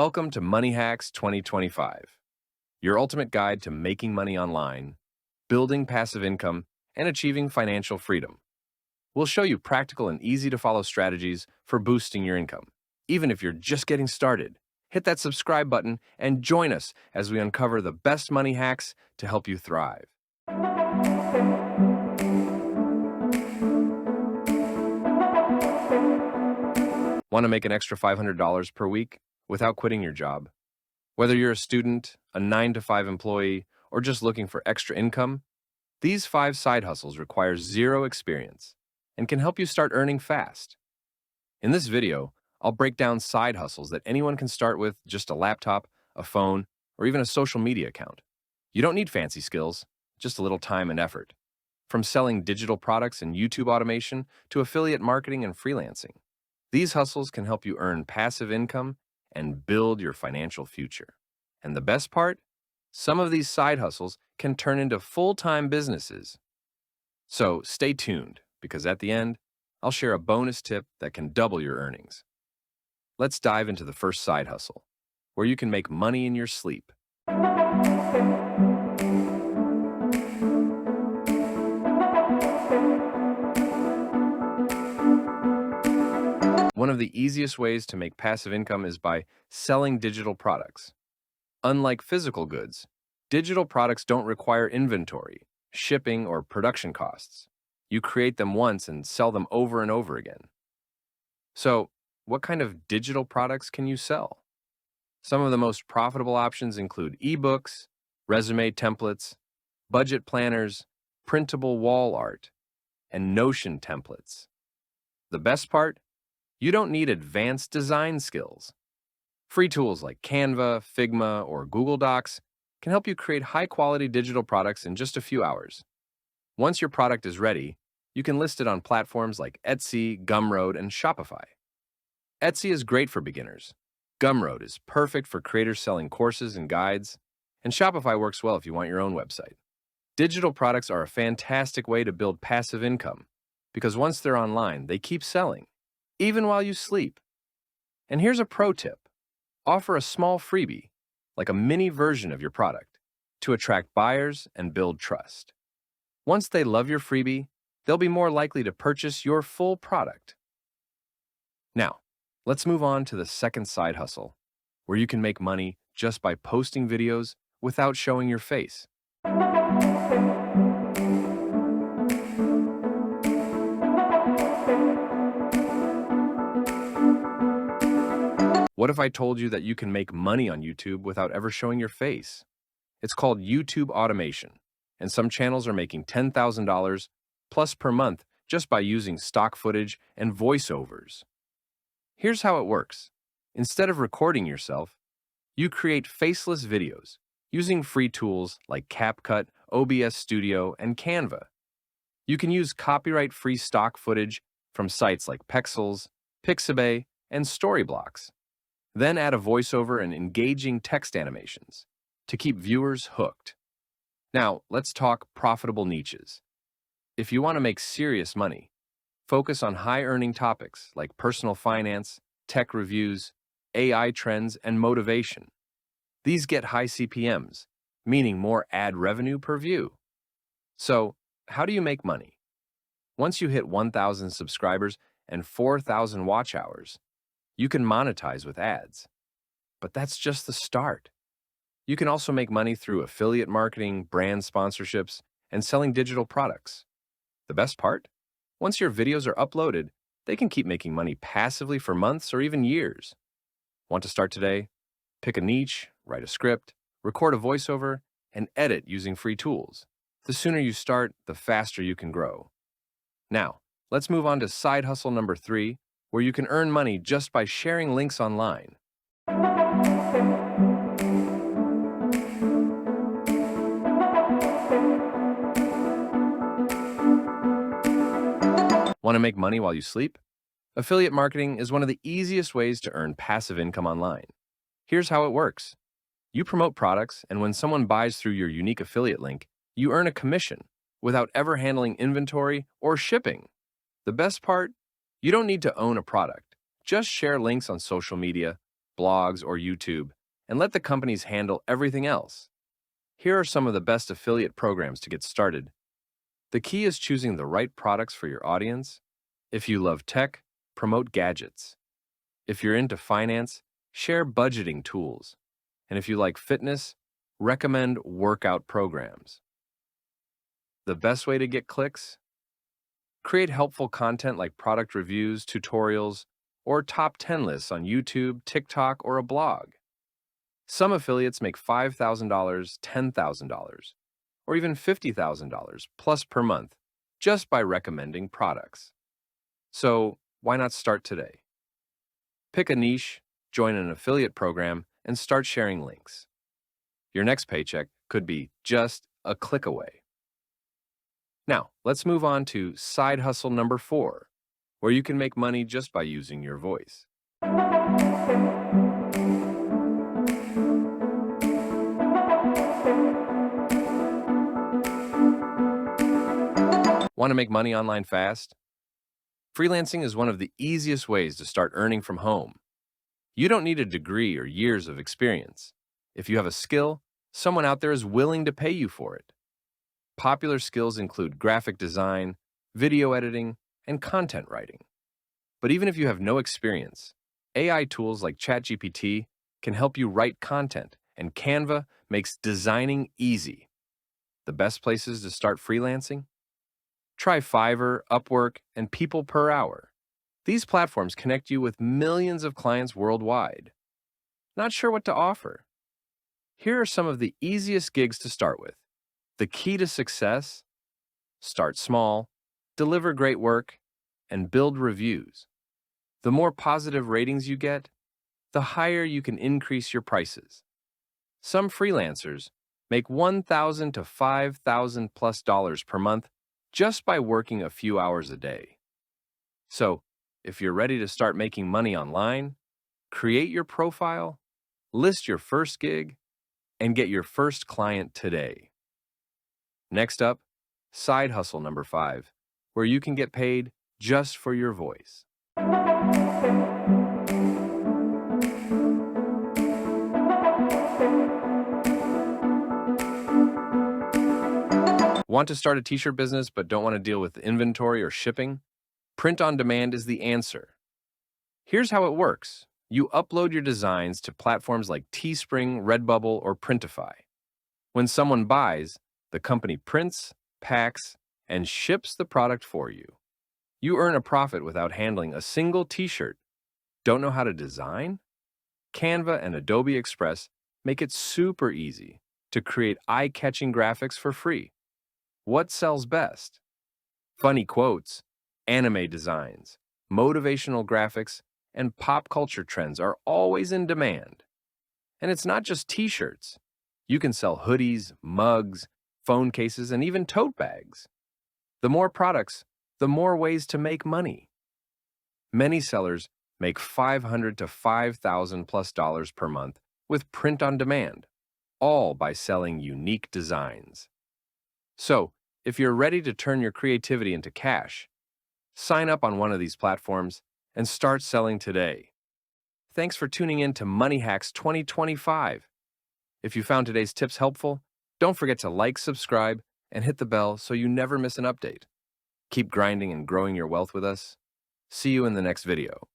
Welcome to Money Hacks 2025, your ultimate guide to making money online, building passive income, and achieving financial freedom. We'll show you practical and easy-to-follow strategies for boosting your income. Even if you're just getting started, hit that subscribe button and join us as we uncover the best money hacks to help you thrive. Want to make an extra $500 per week without quitting your job? Whether you're a student, a 9-to-5 employee, or just looking for extra income, these 5 side hustles require zero experience and can help you start earning fast. In this video, I'll break down side hustles that anyone can start with just a laptop, a phone, or even a social media account. You don't need fancy skills, just a little time and effort. From selling digital products and YouTube automation to affiliate marketing and freelancing, these hustles can help you earn passive income and build your financial future. And the best part? Some of these side hustles can turn into full-time businesses. So stay tuned, because at the end, I'll share a bonus tip that can double your earnings. Let's dive into the first side hustle, where you can make money in your sleep. One of the easiest ways to make passive income is by selling digital products. Unlike physical goods, digital products don't require inventory, shipping, or production costs. You create them once and sell them over and over again. So, what kind of digital products can you sell? Some of the most profitable options include ebooks, resume templates, budget planners, printable wall art, and Notion templates. The best part? You don't need advanced design skills. Free tools like Canva, Figma, or Google Docs can help you create high-quality digital products in just a few hours. Once your product is ready, you can list it on platforms like Etsy, Gumroad, and Shopify. Etsy is great for beginners. Gumroad is perfect for creators selling courses and guides, and Shopify works well if you want your own website. Digital products are a fantastic way to build passive income, because once they're online, they keep selling, even while you sleep. And here's a pro tip. Offer a small freebie, like a mini version of your product, to attract buyers and build trust. Once they love your freebie, they'll be more likely to purchase your full product. Now, let's move on to the second side hustle, where you can make money just by posting videos without showing your face. What if I told you that you can make money on YouTube without ever showing your face? It's called YouTube automation, and some channels are making $10,000 plus per month just by using stock footage and voiceovers. Here's how it works. Instead of recording yourself, you create faceless videos using free tools like CapCut, OBS Studio, and Canva. You can use copyright-free stock footage from sites like Pexels, Pixabay, and Storyblocks. Then add a voiceover and engaging text animations to keep viewers hooked. Now, let's talk profitable niches. If you want to make serious money, focus on high-earning topics like personal finance, tech reviews, AI trends, and motivation. These get high CPMs, meaning more ad revenue per view. So, how do you make money? Once you hit 1,000 subscribers and 4,000 watch hours, you can monetize with ads. But that's just the start. You can also make money through affiliate marketing, brand sponsorships, and selling digital products. The best part? Once your videos are uploaded, they can keep making money passively for months or even years. Want to start today? Pick a niche, write a script, record a voiceover, and edit using free tools. The sooner you start, the faster you can grow. Now, let's move on to side hustle number 3, where you can earn money just by sharing links online. Want to make money while you sleep? Affiliate marketing is one of the easiest ways to earn passive income online. Here's how it works. You promote products, and when someone buys through your unique affiliate link, you earn a commission without ever handling inventory or shipping. The best part? You don't need to own a product. Just share links on social media, blogs, or YouTube, and let the companies handle everything else. Here are some of the best affiliate programs to get started. The key is choosing the right products for your audience. If you love tech, promote gadgets. If you're into finance, share budgeting tools. And if you like fitness, recommend workout programs. The best way to get clicks? Create helpful content like product reviews, tutorials, or top 10 lists on YouTube, TikTok, or a blog. Some affiliates make $5,000, $10,000, or even $50,000 plus per month just by recommending products. So why not start today? Pick a niche, join an affiliate program, and start sharing links. Your next paycheck could be just a click away. Now, let's move on to side hustle number 4, where you can make money just by using your voice. Want to make money online fast? Freelancing is one of the easiest ways to start earning from home. You don't need a degree or years of experience. If you have a skill, someone out there is willing to pay you for it. Popular skills include graphic design, video editing, and content writing. But even if you have no experience, AI tools like ChatGPT can help you write content, and Canva makes designing easy. The best places to start freelancing? Try Fiverr, Upwork, and People Per Hour. These platforms connect you with millions of clients worldwide. Not sure what to offer? Here are some of the easiest gigs to start with. The key to success? Start small, deliver great work, and build reviews. The more positive ratings you get, the higher you can increase your prices. Some freelancers make $1,000 to $5,000 plus per month just by working a few hours a day. So, if you're ready to start making money online, create your profile, list your first gig, and get your first client today. Next up, side hustle number 5, where you can get paid just for your voice. Want to start a t-shirt business but don't want to deal with inventory or shipping? Print on demand is the answer. Here's how it works. You upload your designs to platforms like Teespring, Redbubble, or Printify. When someone buys, the company prints, packs, and ships the product for you. You earn a profit without handling a single t-shirt. Don't know how to design? Canva and Adobe Express make it super easy to create eye-catching graphics for free. What sells best? Funny quotes, anime designs, motivational graphics, and pop culture trends are always in demand. And it's not just t-shirts. You can sell hoodies, mugs, phone cases, and even tote bags. The more products, the more ways to make money. Many sellers make $500 to $5,000 plus per month with print on demand, all by selling unique designs. So, if you're ready to turn your creativity into cash, sign up on one of these platforms and start selling today. Thanks for tuning in to Money Hacks 2025. If you found today's tips helpful, don't forget to like, subscribe, and hit the bell so you never miss an update. Keep grinding and growing your wealth with us. See you in the next video.